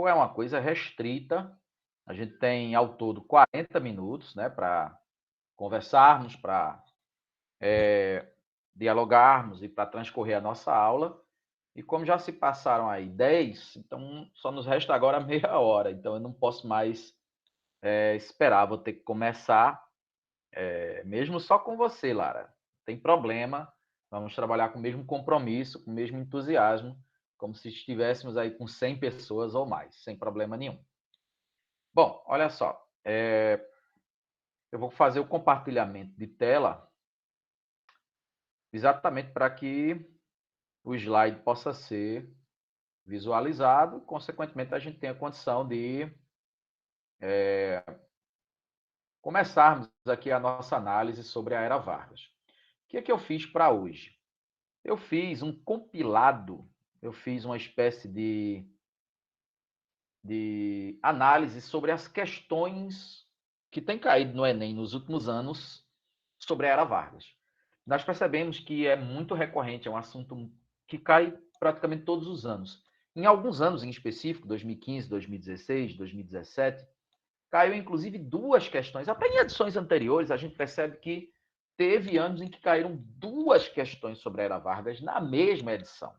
tempo é uma coisa restrita. A gente tem, ao todo, 40 minutos, né, para conversarmos, para dialogarmos e para transcorrer a nossa aula. E como já se passaram aí 10, então só nos resta agora meia hora. Então eu não posso mais esperar, vou ter que começar, mesmo só com você, Lara. Não tem problema, vamos trabalhar com o mesmo compromisso, com o mesmo entusiasmo, como se estivéssemos aí com 100 pessoas ou mais, sem problema nenhum. Bom, olha só, eu vou fazer o compartilhamento de tela exatamente para que o slide possa ser visualizado, consequentemente a gente tenha condição de começarmos aqui a nossa análise sobre a Era Vargas. O que é que eu fiz para hoje? Eu fiz um compilado, eu fiz uma espécie de análise sobre as questões que têm caído no Enem nos últimos anos sobre a Era Vargas. Nós percebemos que é muito recorrente, é um assunto que cai praticamente todos os anos. Em alguns anos em específico, 2015, 2016, 2017, caiu inclusive duas questões. Até em edições anteriores, a gente percebe que teve anos em que caíram duas questões sobre a Era Vargas na mesma edição.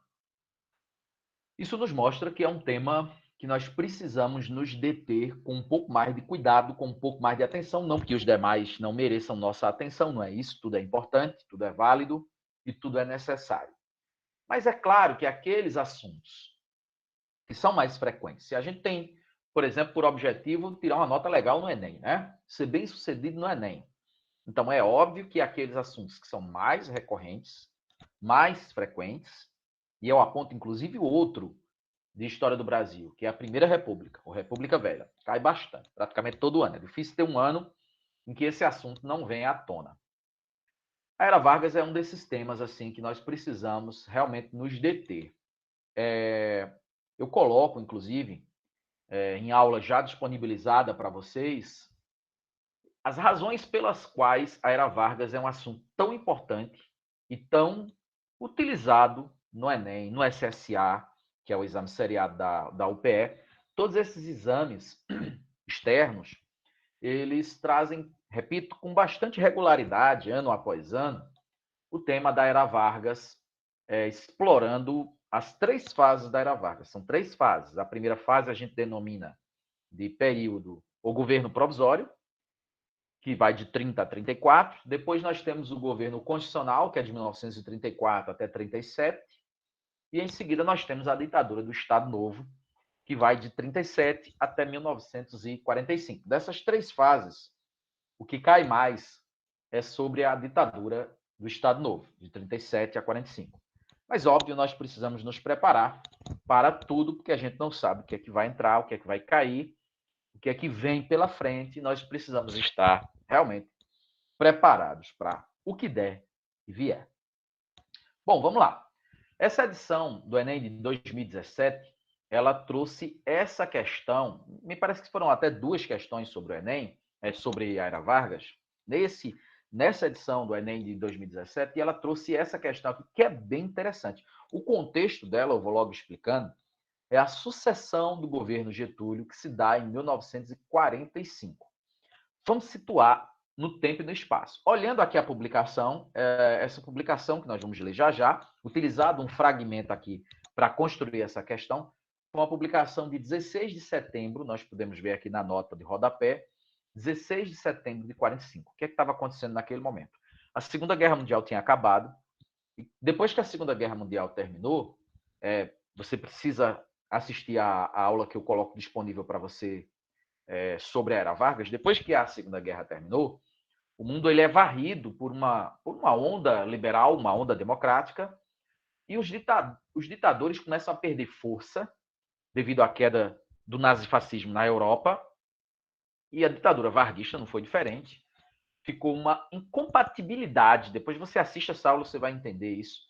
Isso nos mostra que é um tema que nós precisamos nos deter com um pouco mais de cuidado, com um pouco mais de atenção, não que os demais não mereçam nossa atenção, não é isso, tudo é importante, tudo é válido e tudo é necessário. Mas é claro que aqueles assuntos que são mais frequentes, se a gente tem, por exemplo, por objetivo tirar uma nota legal no Enem, né? Ser bem-sucedido no Enem. Então é óbvio que aqueles assuntos que são mais recorrentes, mais frequentes, e eu aponto inclusive outro de história do Brasil, que é a Primeira República, ou República Velha. Cai bastante, praticamente todo ano. É difícil ter um ano em que esse assunto não venha à tona. A Era Vargas é um desses temas assim que nós precisamos realmente nos deter. Eu coloco, inclusive, em aula já disponibilizada para vocês, as razões pelas quais a Era Vargas é um assunto tão importante e tão utilizado no Enem, no SSA, que é o exame seriado da UPE. Todos esses exames externos, eles trazem, repito, com bastante regularidade, ano após ano, o tema da Era Vargas, explorando as três fases da Era Vargas. São três fases. A primeira fase a gente denomina de período ou governo provisório, que vai de 30 a 34. Depois nós temos o governo constitucional, que é de 1934 até 37. E em seguida nós temos a ditadura do Estado Novo, que vai de 37 até 1945. Dessas três fases, o que cai mais é sobre a ditadura do Estado Novo, de 37 a 45. Mas, óbvio, nós precisamos nos preparar para tudo, porque a gente não sabe o que é que vai entrar, o que é que vai cair, o que é que vem pela frente. Nós precisamos estar realmente preparados para o que der e vier. Bom, vamos lá. Essa edição do Enem de 2017, ela trouxe essa questão, me parece que foram até duas questões sobre o Enem, sobre a Era Vargas, nessa edição do Enem de 2017, e ela trouxe essa questão aqui, que é bem interessante. O contexto dela, eu vou logo explicando, é a sucessão do governo Getúlio, que se dá em 1945. Vamos situar no tempo e no espaço. Olhando aqui a publicação, essa publicação que nós vamos ler já já, utilizado um fragmento aqui para construir essa questão, foi uma publicação de 16 de setembro, nós podemos ver aqui na nota de rodapé, 16 de setembro de 45. O que estava acontecendo naquele momento? A Segunda Guerra Mundial tinha acabado, e depois que a Segunda Guerra Mundial terminou, você precisa assistir a aula que eu coloco disponível para você sobre a Era Vargas. Depois que a Segunda Guerra terminou, o mundo ele é varrido por uma onda liberal, uma onda democrática, e os ditadores começam a perder força devido à queda do nazifascismo na Europa, e a ditadura varguista não foi diferente. Ficou uma incompatibilidade. Depois você assiste essa aula, você vai entender isso.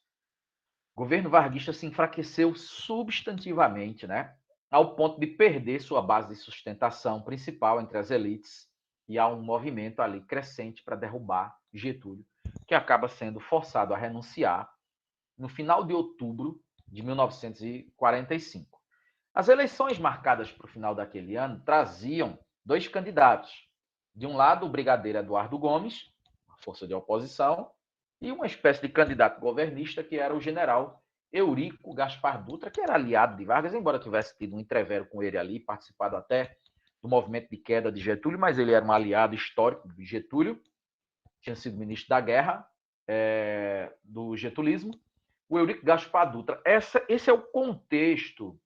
O governo varguista se enfraqueceu substantivamente, né? Ao ponto de perder sua base de sustentação principal entre as elites, e há um movimento ali crescente para derrubar Getúlio, que acaba sendo forçado a renunciar no final de outubro de 1945. As eleições marcadas para o final daquele ano traziam 2 candidatos. De um lado, o brigadeiro Eduardo Gomes, uma força de oposição, e uma espécie de candidato governista, que era o general Eurico Gaspar Dutra, que era aliado de Vargas, embora tivesse tido um entrevero com ele ali, participado até do movimento de queda de Getúlio, mas ele era um aliado histórico de Getúlio, tinha sido ministro da guerra, do getulismo. O Eurico Gaspar Dutra. Esse é o contexto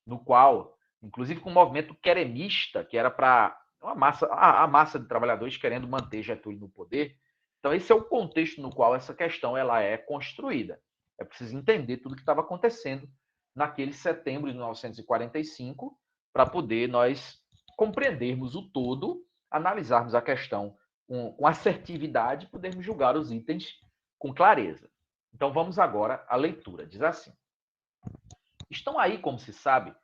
no qual, inclusive com o movimento queremista, que era para a massa de trabalhadores querendo manter Getúlio no poder. Então, esse é o contexto no qual essa questão ela é construída. É preciso entender tudo o que estava acontecendo naquele setembro de 1945 para poder nós compreendermos o todo, analisarmos a questão com assertividade e podermos julgar os itens com clareza. Então, vamos agora à leitura. Diz assim: estão aí, como se sabe,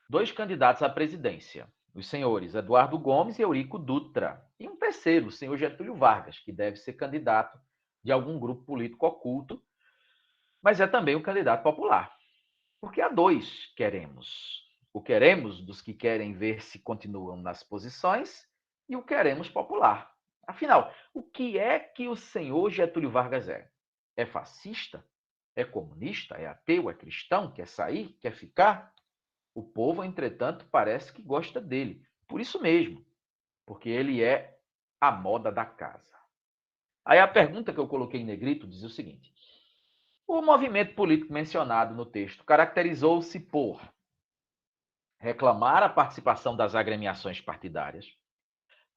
2 candidatos à presidência, os senhores Eduardo Gomes e Eurico Dutra, e um terceiro, o senhor Getúlio Vargas, que deve ser candidato de algum grupo político oculto, mas é também um candidato popular. Porque há 2 queremos. O queremos dos que querem ver se continuam nas posições e o queremos popular. Afinal, o que é que o senhor Getúlio Vargas é? É fascista? É comunista? É ateu? É cristão? Quer sair? Quer ficar? O povo, entretanto, parece que gosta dele. Por isso mesmo, porque ele é a moda da casa. Aí a pergunta que eu coloquei em negrito diz o seguinte: o movimento político mencionado no texto caracterizou-se por reclamar a participação das agremiações partidárias,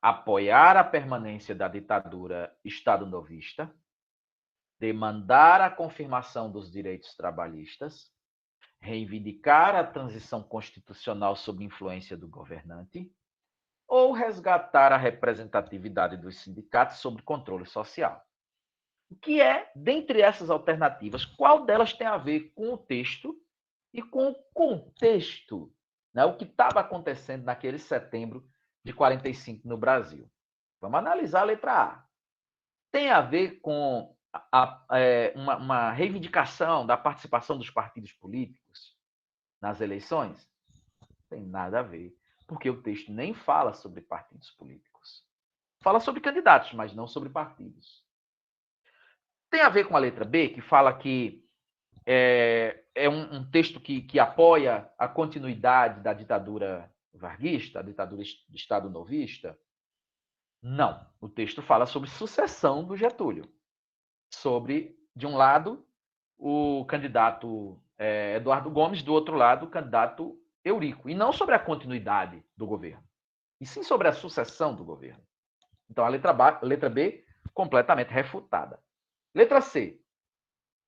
apoiar a permanência da ditadura estado-novista, demandar a confirmação dos direitos trabalhistas, reivindicar a transição constitucional sob influência do governante, ou resgatar a representatividade dos sindicatos sob controle social. O que é, dentre essas alternativas, qual delas tem a ver com o texto e com o contexto, né? O que estava acontecendo naquele setembro de 45 no Brasil? Vamos analisar a letra A. Tem a ver com uma reivindicação da participação dos partidos políticos nas eleições? Não tem nada a ver, porque o texto nem fala sobre partidos políticos. Fala sobre candidatos, mas não sobre partidos. Tem a ver com a letra B, que fala que é um texto que apoia a continuidade da ditadura varguista, a ditadura de Estado novista? Não. O texto fala sobre sucessão do Getúlio. Sobre, de um lado, o candidato Eduardo Gomes, do outro lado, o candidato Eurico. E não sobre a continuidade do governo, e sim sobre a sucessão do governo. Então, a letra B, completamente refutada. Letra C.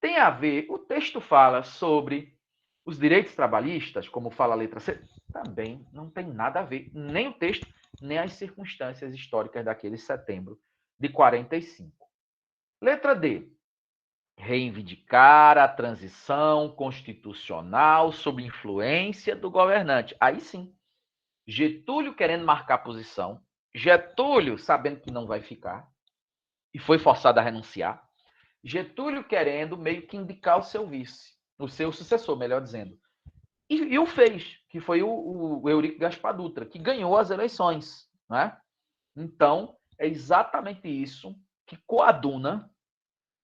Tem a ver, o texto fala sobre os direitos trabalhistas, como fala a letra C, também não tem nada a ver, nem o texto, nem as circunstâncias históricas daquele setembro de 45. Letra D. Reivindicar a transição constitucional sob influência do governante. Aí sim, Getúlio querendo marcar posição, Getúlio sabendo que não vai ficar, e foi forçado a renunciar, Getúlio querendo meio que indicar o seu vice, o seu sucessor, melhor dizendo. E o fez, que foi o Eurico Gaspar Dutra, que ganhou as eleições. Né? Então, é exatamente isso que coaduna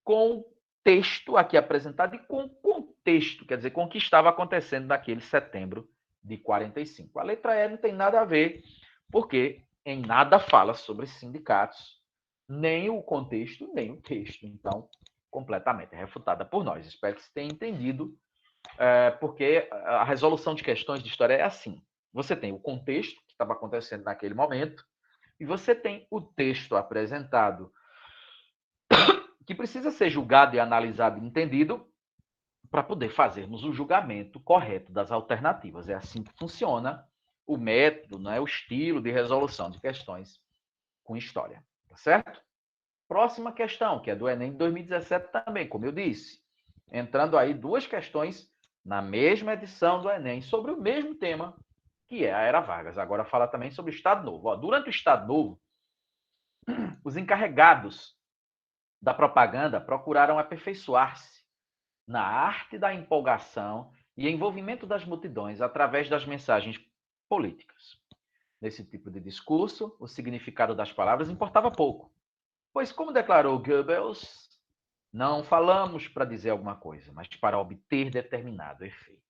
com o texto aqui apresentado e com o contexto, quer dizer, com o que estava acontecendo naquele setembro de 45. A letra E não tem nada a ver, porque em nada fala sobre sindicatos, nem o contexto, nem o texto. Então, completamente refutada por nós. Espero que você tenha entendido, porque a resolução de questões de história é assim. Você tem o contexto que estava acontecendo naquele momento, e você tem o texto apresentado, que precisa ser julgado e analisado e entendido para poder fazermos o julgamento correto das alternativas. É assim que funciona o método, né, o estilo de resolução de questões com história. Tá certo? Próxima questão, que é do Enem de 2017 também, como eu disse. Entrando aí 2 questões na mesma edição do Enem sobre o mesmo tema, que é a Era Vargas. Agora fala também sobre o Estado Novo. Durante o Estado Novo, os encarregados da propaganda procuraram aperfeiçoar-se na arte da empolgação e envolvimento das multidões através das mensagens políticas. Nesse tipo de discurso, o significado das palavras importava pouco, pois, como declarou Goebbels, não falamos para dizer alguma coisa, mas para obter determinado efeito.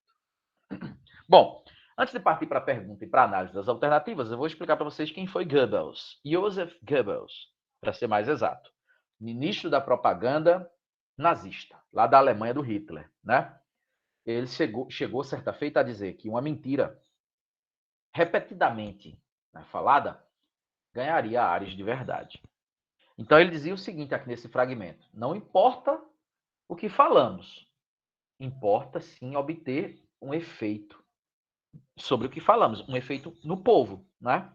Bom, antes de partir para a pergunta e para a análise das alternativas, eu vou explicar para vocês quem foi Goebbels. Joseph Goebbels, para ser mais exato. Ministro da propaganda nazista, lá da Alemanha do Hitler, né? Ele chegou certa feita a dizer que uma mentira repetidamente, né, falada ganharia áreas de verdade. Então ele dizia o seguinte aqui nesse fragmento: não importa o que falamos, importa sim obter um efeito sobre o que falamos, um efeito no povo, né?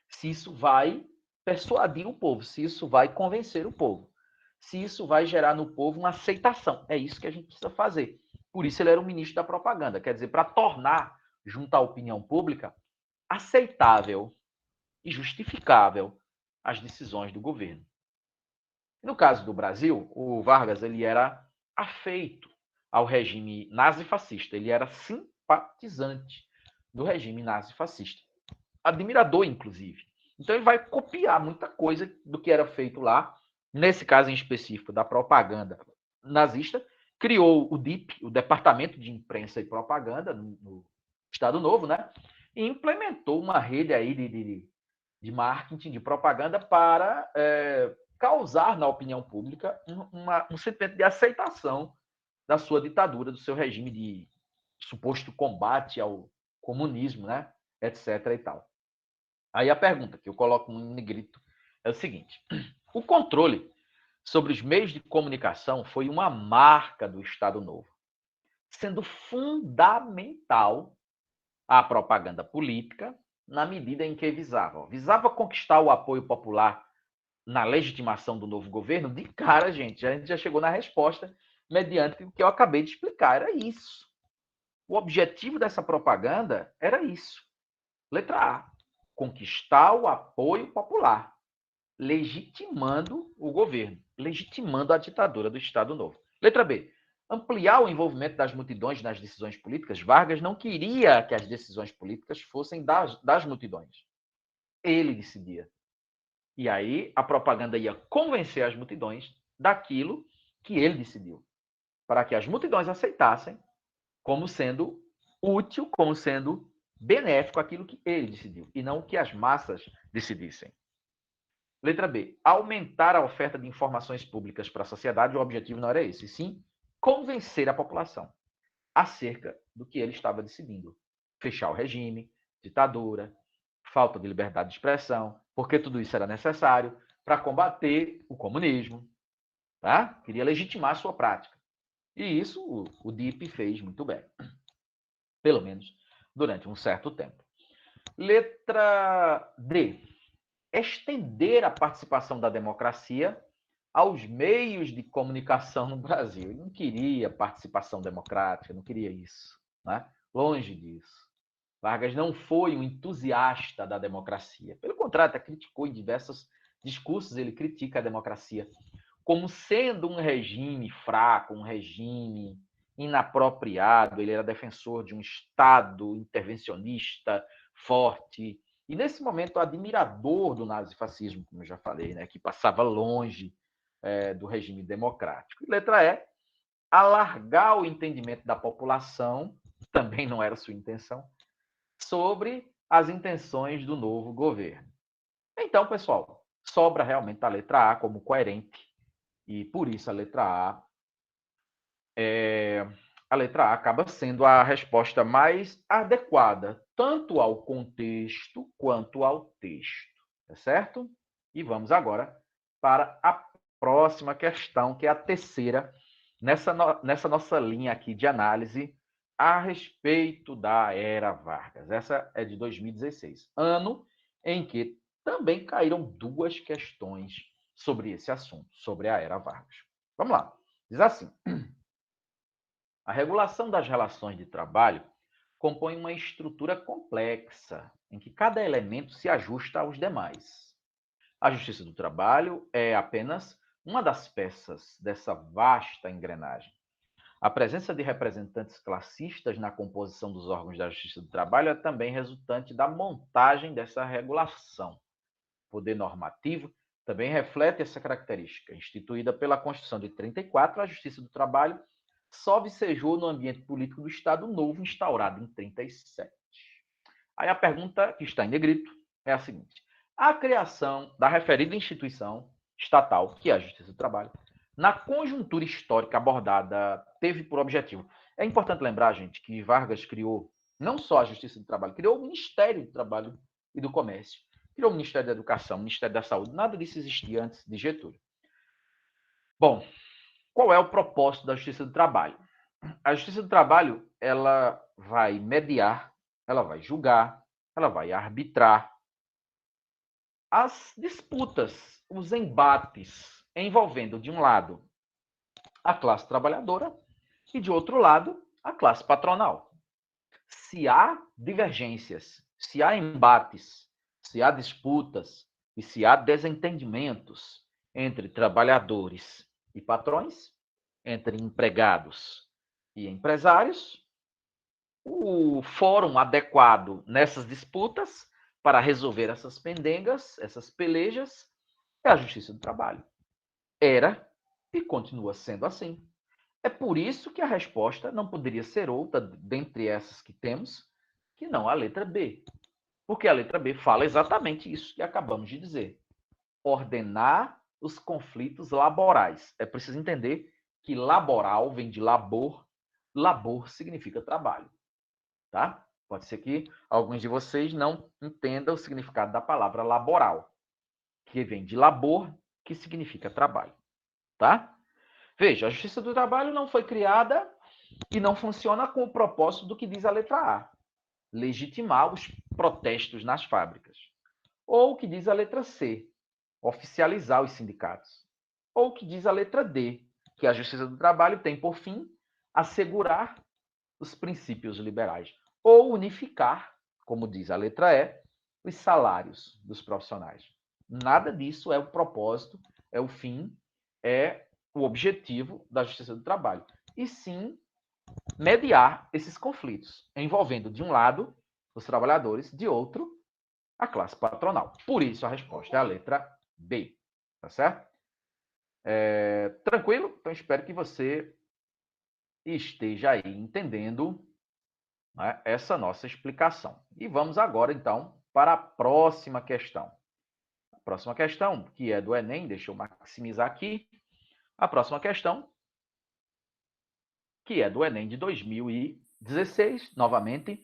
Se isso vai persuadir o povo, se isso vai convencer o povo, se isso vai gerar no povo uma aceitação. É isso que a gente precisa fazer. Por isso ele era o ministro da propaganda, quer dizer, para tornar, junto à opinião pública, aceitável e justificável as decisões do governo. No caso do Brasil, o Vargas ele era afeito ao regime nazifascista, ele era simpatizante do regime nazifascista, admirador, inclusive. Então ele vai copiar muita coisa do que era feito lá, nesse caso em específico da propaganda nazista, criou o DIP, o Departamento de Imprensa e Propaganda, no Estado Novo, né? E implementou uma rede aí de marketing, de propaganda para causar na opinião pública um sentimento de aceitação da sua ditadura, do seu regime de suposto combate ao comunismo, né? Etc. e tal. Aí a pergunta que eu coloco em negrito é o seguinte: o controle sobre os meios de comunicação foi uma marca do Estado Novo, sendo fundamental a propaganda política na medida em que visava conquistar o apoio popular na legitimação do novo governo. De cara, gente, a gente já chegou na resposta mediante o que eu acabei de explicar. Era isso. O objetivo dessa propaganda era isso. Letra A: conquistar o apoio popular, legitimando o governo, legitimando a ditadura do Estado Novo. Letra B: ampliar o envolvimento das multidões nas decisões políticas. Vargas não queria que as decisões políticas fossem das multidões. Ele decidia. E aí a propaganda ia convencer as multidões daquilo que ele decidiu, para que as multidões aceitassem como sendo útil, como sendo benéfico aquilo que ele decidiu, e não o que as massas decidissem. Letra B: aumentar a oferta de informações públicas para a sociedade. O objetivo não era esse, sim convencer a população acerca do que ele estava decidindo. Fechar o regime, ditadura, falta de liberdade de expressão, porque tudo isso era necessário para combater o comunismo. Tá? Queria legitimar a sua prática. E isso o DIP fez muito bem. Pelo menos durante um certo tempo. Letra D: estender a participação da democracia aos meios de comunicação no Brasil. Ele não queria participação democrática, não queria isso. Né? Longe disso. Vargas não foi um entusiasta da democracia. Pelo contrário, até criticou em diversos discursos, ele critica a democracia como sendo um regime fraco, um regime inapropriado. Ele era defensor de um Estado intervencionista forte. E, nesse momento, admirador do nazifascismo, como eu já falei, né, que passava longe do regime democrático. E letra E: alargar o entendimento da população, também não era sua intenção, sobre as intenções do novo governo. Então, pessoal, sobra realmente a letra A como coerente, e por isso a letra A acaba sendo a resposta mais adequada, tanto ao contexto quanto ao texto, tá certo? E vamos agora para a próxima questão, que é a terceira, nessa nossa linha aqui de análise a respeito da Era Vargas. Essa é de 2016, ano em que também caíram duas questões sobre esse assunto, sobre a Era Vargas. Vamos lá. Diz assim: a regulação das relações de trabalho compõe uma estrutura complexa, em que cada elemento se ajusta aos demais. A Justiça do Trabalho é apenas uma das peças dessa vasta engrenagem. A presença de representantes classistas na composição dos órgãos da Justiça do Trabalho é também resultante da montagem dessa regulação. O poder normativo também reflete essa característica. Instituída pela Constituição de 34, a Justiça do Trabalho só vicejou no ambiente político do Estado Novo, instaurado em 37. Aí a pergunta que está em negrito é a seguinte: a criação da referida instituição estatal, que é a Justiça do Trabalho, na conjuntura histórica abordada, teve por objetivo. É importante lembrar, gente, que Vargas criou não só a Justiça do Trabalho, criou o Ministério do Trabalho e do Comércio, criou o Ministério da Educação, o Ministério da Saúde, nada disso existia antes de Getúlio. Bom, qual é o propósito da Justiça do Trabalho? A Justiça do Trabalho, ela vai mediar, ela vai julgar, ela vai arbitrar as disputas, os embates envolvendo, de um lado, a classe trabalhadora e, de outro lado, a classe patronal. Se há divergências, se há embates, se há disputas e se há desentendimentos entre trabalhadores e patrões, entre empregados e empresários, o fórum adequado nessas disputas para resolver essas pendengas, essas pelejas, é a Justiça do Trabalho. Era e continua sendo assim. É por isso que a resposta não poderia ser outra, dentre essas que temos, que não a letra B. Porque a letra B fala exatamente isso que acabamos de dizer. Ordenar os conflitos laborais. É preciso entender que laboral vem de labor. Labor significa trabalho. Tá? Pode ser que alguns de vocês não entendam o significado da palavra laboral, que vem de labor, que significa trabalho. Tá? Veja, a Justiça do Trabalho não foi criada e não funciona com o propósito do que diz a letra A, legitimar os protestos nas fábricas. Ou o que diz a letra C, oficializar os sindicatos. Ou o que diz a letra D, que a Justiça do Trabalho tem por fim assegurar os princípios liberais. Ou unificar, como diz a letra E, os salários dos profissionais. Nada disso é o propósito, é o fim, é o objetivo da Justiça do Trabalho. E sim mediar esses conflitos, envolvendo, de um lado, os trabalhadores, de outro, a classe patronal. Por isso, a resposta é a letra B. Tá certo? Tranquilo? Então, espero que você esteja aí entendendo, né, essa nossa explicação. E vamos agora, então, para a próxima questão. A próxima questão, que é do Enem, deixa eu maximizar aqui. A próxima questão, que é do Enem de 2016, novamente,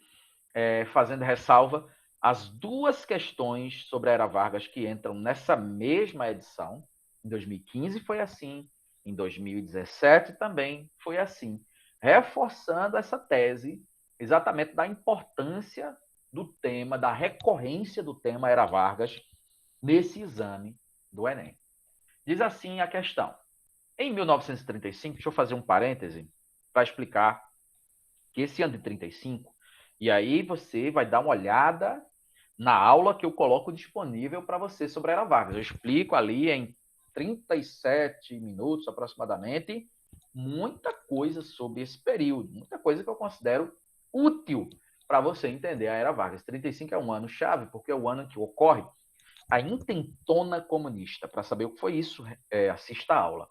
fazendo ressalva às duas questões sobre a Era Vargas que entram nessa mesma edição. Em 2015 foi assim, em 2017 também foi assim, reforçando essa tese exatamente da importância do tema, da recorrência do tema Era Vargas nesse exame do Enem. Diz assim a questão. Em 1935, deixa eu fazer um parêntese para explicar que esse ano de 35, e aí você vai dar uma olhada na aula que eu coloco disponível para você sobre a Era Vargas. Eu explico ali em 37 minutos aproximadamente muita coisa sobre esse período, muita coisa que eu considero útil para você entender a Era Vargas. 35 é um ano chave porque é o ano em que ocorre a intentona comunista. Para saber o que foi isso, assista a aula.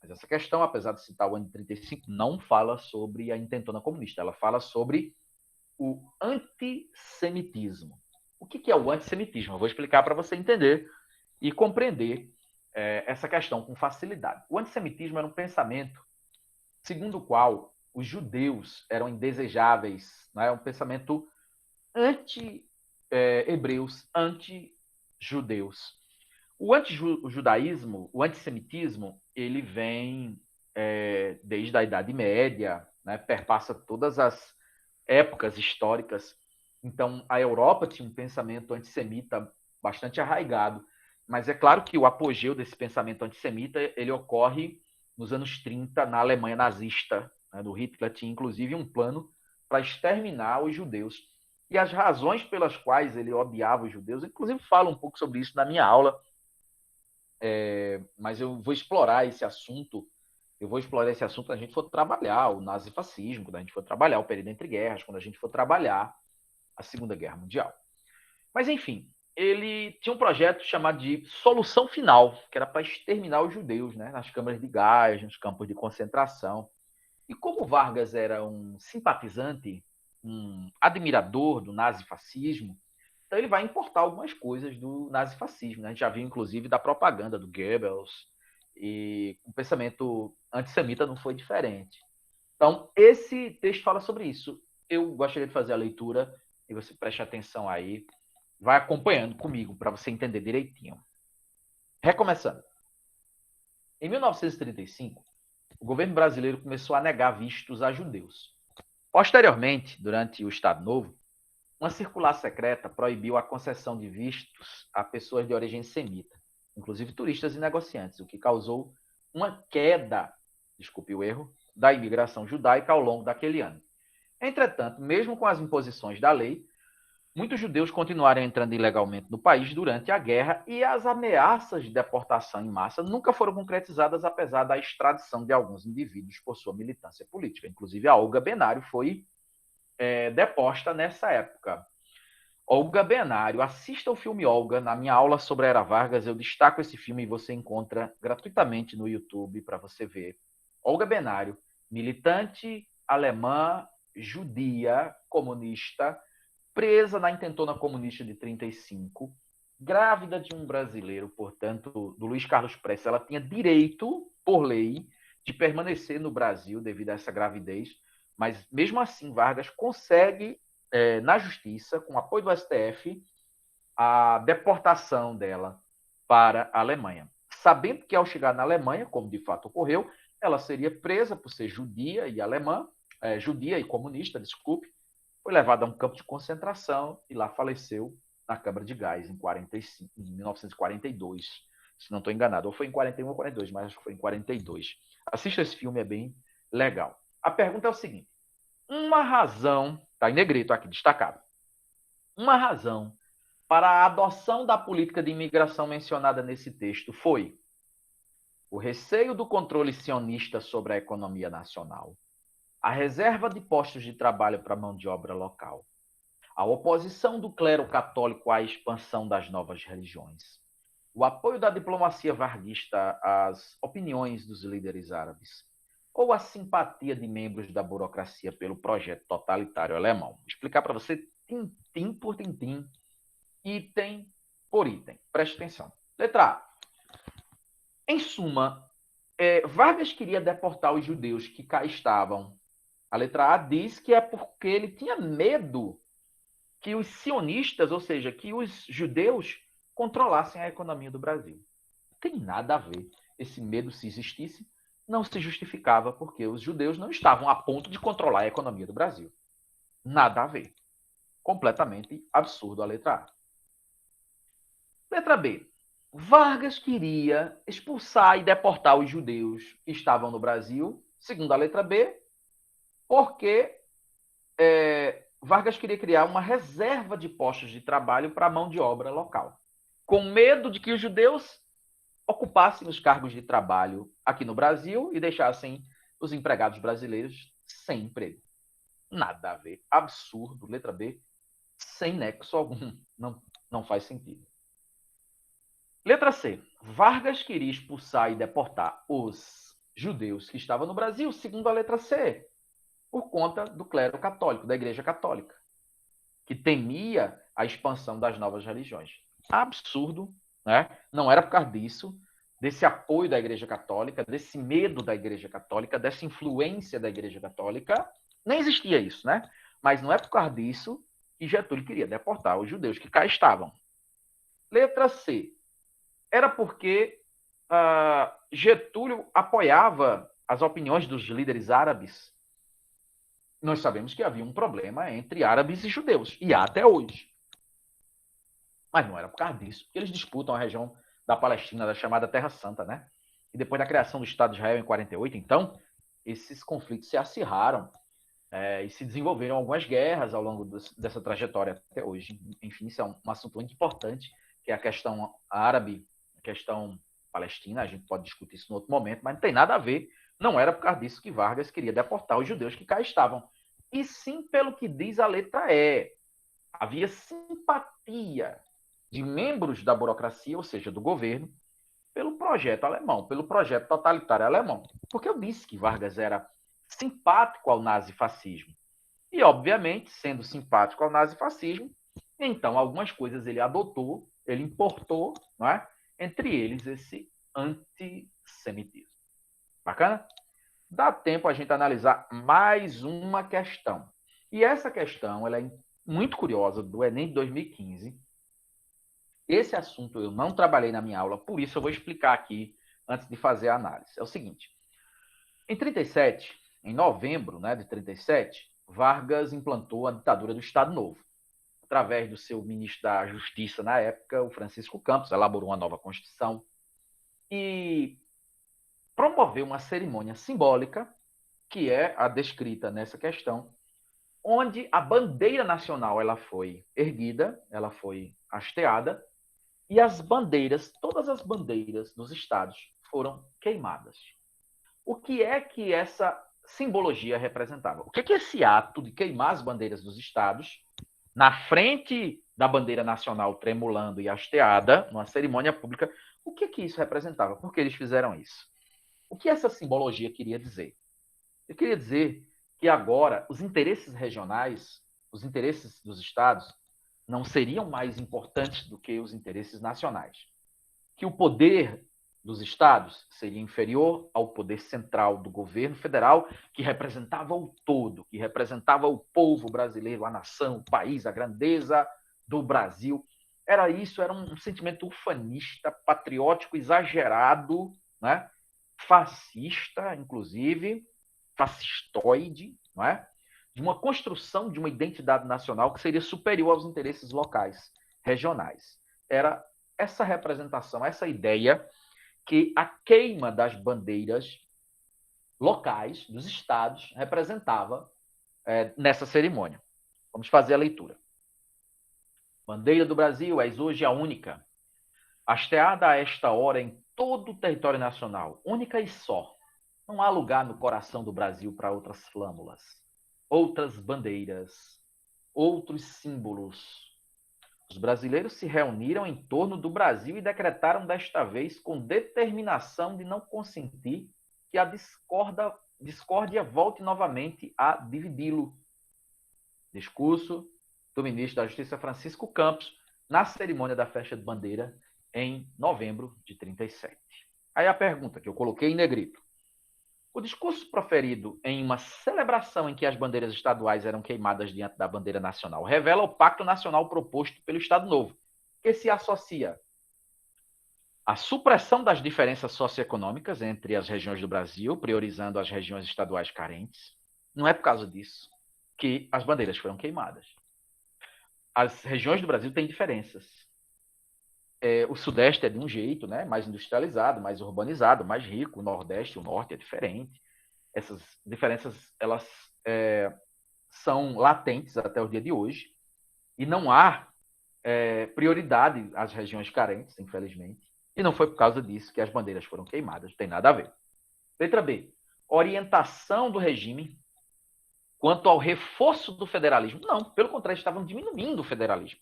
Mas essa questão, apesar de citar o ano de 35, não fala sobre a intentona comunista. Ela fala sobre o antissemitismo. O que é o antissemitismo? Eu vou explicar para você entender e compreender essa questão com facilidade. O antissemitismo era um pensamento segundo o qual os judeus eram indesejáveis, né? Um pensamento anti-hebreus, anti-judeus. O antijudaísmo, o antissemitismo, ele vem desde a Idade Média, né? Perpassa todas as épocas históricas. Então, a Europa tinha um pensamento antissemita bastante arraigado, mas é claro que o apogeu desse pensamento antissemita ele ocorre nos anos 30, na Alemanha nazista, né, do Hitler, tinha inclusive um plano para exterminar os judeus. E as razões pelas quais ele odiava os judeus, inclusive falo um pouco sobre isso na minha aula, mas eu vou explorar esse assunto Eu vou explorar esse assunto quando a gente for trabalhar o nazifascismo, quando a gente for trabalhar o período entre guerras, quando a gente for trabalhar a Segunda Guerra Mundial. Mas, enfim, ele tinha um projeto chamado de Solução Final, que era para exterminar os judeus, né, nas câmaras de gás, nos campos de concentração. E como Vargas era um simpatizante, um admirador do nazifascismo, então ele vai importar algumas coisas do nazifascismo. Né? A gente já viu, inclusive, da propaganda do Goebbels, e o pensamento antissemita não foi diferente. Então, esse texto fala sobre isso. Eu gostaria de fazer a leitura e você preste atenção aí, vai acompanhando comigo para você entender direitinho. Recomeçando. Em 1935, o governo brasileiro começou a negar vistos a judeus. Posteriormente, durante o Estado Novo, uma circular secreta proibiu a concessão de vistos a pessoas de origem semita, inclusive turistas e negociantes, o que causou uma queda, desculpe o erro, da imigração judaica ao longo daquele ano. Entretanto, mesmo com as imposições da lei, muitos judeus continuaram entrando ilegalmente no país durante a guerra e as ameaças de deportação em massa nunca foram concretizadas, apesar da extradição de alguns indivíduos por sua militância política. Inclusive, a Olga Benário foi deposta nessa época. Olga Benário, assista o filme Olga. Na minha aula sobre a Era Vargas, eu destaco esse filme e você encontra gratuitamente no YouTube para você ver. Olga Benário, militante alemã, judia, comunista, presa na intentona comunista de 35, grávida de um brasileiro, portanto, do Luiz Carlos Prestes. Ela tinha direito, por lei, de permanecer no Brasil devido a essa gravidez, mas mesmo assim Vargas consegue, na justiça, com apoio do STF, a deportação dela para a Alemanha. Sabendo que ao chegar na Alemanha, como de fato ocorreu, ela seria presa por ser judia e alemã, judia e comunista, desculpe, foi levada a um campo de concentração e lá faleceu na Câmara de Gás em 1942, se não estou enganado. Ou foi em 41 ou 42, mas acho que foi em 42. Assista esse filme, é bem legal. A pergunta é o seguinte: uma razão, está em negrito aqui destacado, uma razão para a adoção da política de imigração mencionada nesse texto foi o receio do controle sionista sobre a economia nacional, a reserva de postos de trabalho para mão de obra local, a oposição do clero católico à expansão das novas religiões, o apoio da diplomacia varguista às opiniões dos líderes árabes, ou a simpatia de membros da burocracia pelo projeto totalitário alemão. Vou explicar para você tintim por tintim, item por item. Preste atenção. Letra A. Em suma, Vargas queria deportar os judeus que cá estavam. A letra A diz que é porque ele tinha medo que os sionistas, ou seja, que os judeus controlassem a economia do Brasil. Não tem nada a ver. Esse medo, se existisse, não se justificava porque os judeus não estavam a ponto de controlar a economia do Brasil. Nada a ver. Completamente absurdo a letra A. Letra B. Vargas queria expulsar e deportar os judeus que estavam no Brasil, segundo a letra B, porque Vargas queria criar uma reserva de postos de trabalho para a mão de obra local, com medo de que os judeus ocupassem os cargos de trabalho aqui no Brasil e deixassem os empregados brasileiros sem emprego. Nada a ver. Absurdo. Letra B, sem nexo algum. Não faz sentido. Letra C. Vargas queria expulsar e deportar os judeus que estavam no Brasil, segundo a letra C, por conta do clero católico, da Igreja Católica, que temia a expansão das novas religiões. Absurdo, né? Não era por causa disso, desse apoio da Igreja Católica, desse medo da Igreja Católica, dessa influência da Igreja Católica. Nem existia isso, né? Mas não é por causa disso que Getúlio queria deportar os judeus que cá estavam. Letra C. Era porque Getúlio apoiava as opiniões dos líderes árabes. Nós sabemos que havia um problema entre árabes e judeus, e há até hoje. Mas não era por causa disso, porque eles disputam a região da Palestina, da chamada Terra Santa, né? E depois da criação do Estado de Israel em 48, então, esses conflitos se acirraram e se desenvolveram algumas guerras ao longo dessa trajetória até hoje. Enfim, isso é um assunto muito importante, que é a questão árabe, a questão palestina. A gente pode discutir isso em outro momento, mas não tem nada a ver Não era por causa disso que Vargas queria deportar os judeus que cá estavam. E sim pelo que diz a letra E. Havia simpatia de membros da burocracia, ou seja, do governo, pelo projeto alemão, pelo projeto totalitário alemão. Porque eu disse que Vargas era simpático ao nazifascismo. E, obviamente, sendo simpático ao nazifascismo, então algumas coisas ele adotou, ele importou, não é? Entre eles esse antissemitismo. Bacana? Dá tempo a gente analisar mais uma questão. E essa questão ela é muito curiosa, do Enem de 2015. Esse assunto eu não trabalhei na minha aula, por isso eu vou explicar aqui antes de fazer a análise. É o seguinte, em 37, em novembro, né, de 37, Vargas implantou a ditadura do Estado Novo. Através do seu ministro da Justiça na época, o Francisco Campos, elaborou uma nova Constituição e promoveu uma cerimônia simbólica, que é a descrita nessa questão, onde a bandeira nacional ela foi erguida, ela foi hasteada, e as bandeiras, todas as bandeiras dos estados foram queimadas. O que é que essa simbologia representava? O que é que esse ato de queimar as bandeiras dos estados, na frente da bandeira nacional tremulando e hasteada, numa cerimônia pública, o que é que isso representava? Por que eles fizeram isso? O que essa simbologia queria dizer? Eu queria dizer que agora os interesses regionais, os interesses dos estados, não seriam mais importantes do que os interesses nacionais. Que o poder dos estados seria inferior ao poder central do governo federal, que representava o todo, que representava o povo brasileiro, a nação, o país, a grandeza do Brasil. Era isso, era um sentimento ufanista, patriótico, exagerado, né? Fascista, inclusive, fascistoide, não é? De uma construção de uma identidade nacional que seria superior aos interesses locais, regionais. Era essa representação, essa ideia que a queima das bandeiras locais, dos estados, representava nessa cerimônia. Vamos fazer a leitura. Bandeira do Brasil, és hoje a única, hasteada a esta hora em todo o território nacional, única e só. Não há lugar no coração do Brasil para outras flâmulas, outras bandeiras, outros símbolos. Os brasileiros se reuniram em torno do Brasil e decretaram desta vez com determinação de não consentir que a discórdia volte novamente a dividi-lo. Discurso do ministro da Justiça Francisco Campos na cerimônia da festa de bandeira em novembro de 37. Aí a pergunta que eu coloquei em negrito. O discurso proferido em uma celebração em que as bandeiras estaduais eram queimadas diante da bandeira nacional revela o pacto nacional proposto pelo Estado Novo, que se associa à supressão das diferenças socioeconômicas entre as regiões do Brasil, priorizando as regiões estaduais carentes. Não é por causa disso que as bandeiras foram queimadas. As regiões do Brasil têm diferenças. O Sudeste é de um jeito, né? Mais industrializado, mais urbanizado, mais rico. O Nordeste, o Norte é diferente. Essas diferenças elas são latentes até o dia de hoje e não há prioridade às regiões carentes, infelizmente. E não foi por causa disso que as bandeiras foram queimadas. Não tem nada a ver. Letra B. Orientação do regime quanto ao reforço do federalismo. Não, pelo contrário, estavam diminuindo o federalismo.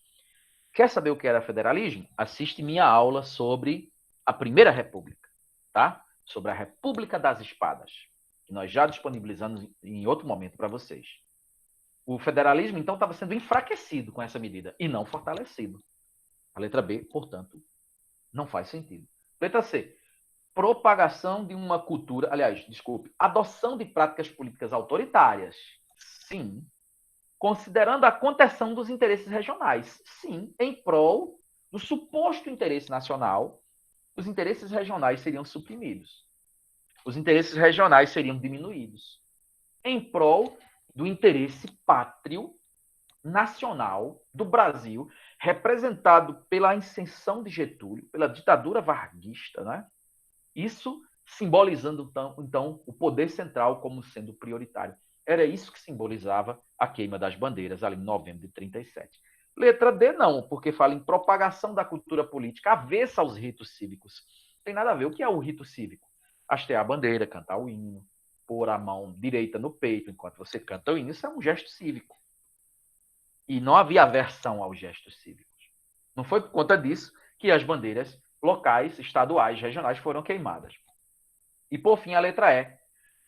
Quer saber o que era federalismo? Assiste minha aula sobre a Primeira República, tá? Sobre a República das Espadas, que nós já disponibilizamos em outro momento para vocês. O federalismo, então, estava sendo enfraquecido com essa medida e não fortalecido. A letra B, portanto, não faz sentido. Letra C. Propagação de uma cultura, adoção de práticas políticas autoritárias. Sim. Considerando a contenção dos interesses regionais. Sim, em prol do suposto interesse nacional, os interesses regionais seriam suprimidos. Os interesses regionais seriam diminuídos. Em prol do interesse pátrio nacional do Brasil, representado pela ascensão de Getúlio, pela ditadura varguista, né? Isso simbolizando, então, o poder central como sendo prioritário. Era isso que simbolizava a queima das bandeiras ali em novembro de 37. Letra D, não, porque fala em propagação da cultura política avessa aos ritos cívicos. Não tem nada a ver. O que é o rito cívico? hastear a bandeira, cantar o hino, pôr a mão direita no peito enquanto você canta o hino. Isso é um gesto cívico. E não havia aversão aos gestos cívicos. Não foi por conta disso que as bandeiras locais, estaduais, regionais foram queimadas. E, por fim, a letra E.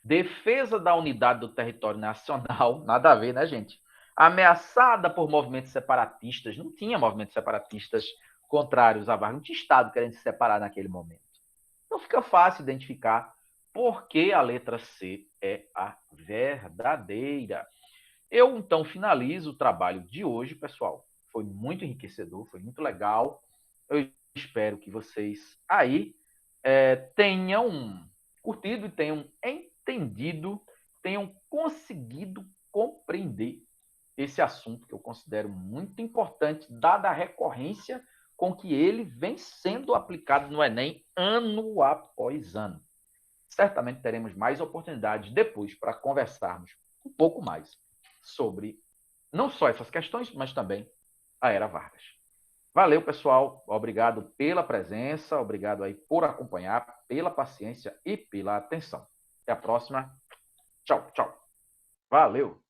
Defesa da unidade do território nacional, nada a ver, né, gente? Ameaçada por movimentos separatistas, não tinha movimentos separatistas contrários à Vargas, não tinha Estado querendo se separar naquele momento. Então fica fácil identificar por que a letra C é a verdadeira. Eu, então, finalizo o trabalho de hoje, pessoal. Foi muito enriquecedor, foi muito legal. Eu espero que vocês aí tenham curtido e tenham entendido, tenham conseguido compreender esse assunto que eu considero muito importante, dada a recorrência com que ele vem sendo aplicado no Enem ano após ano. Certamente teremos mais oportunidades depois para conversarmos um pouco mais sobre não só essas questões, mas também a Era Vargas. Valeu, pessoal. Obrigado pela presença, obrigado aí por acompanhar, pela paciência e pela atenção. Até a próxima. Tchau, tchau. Valeu.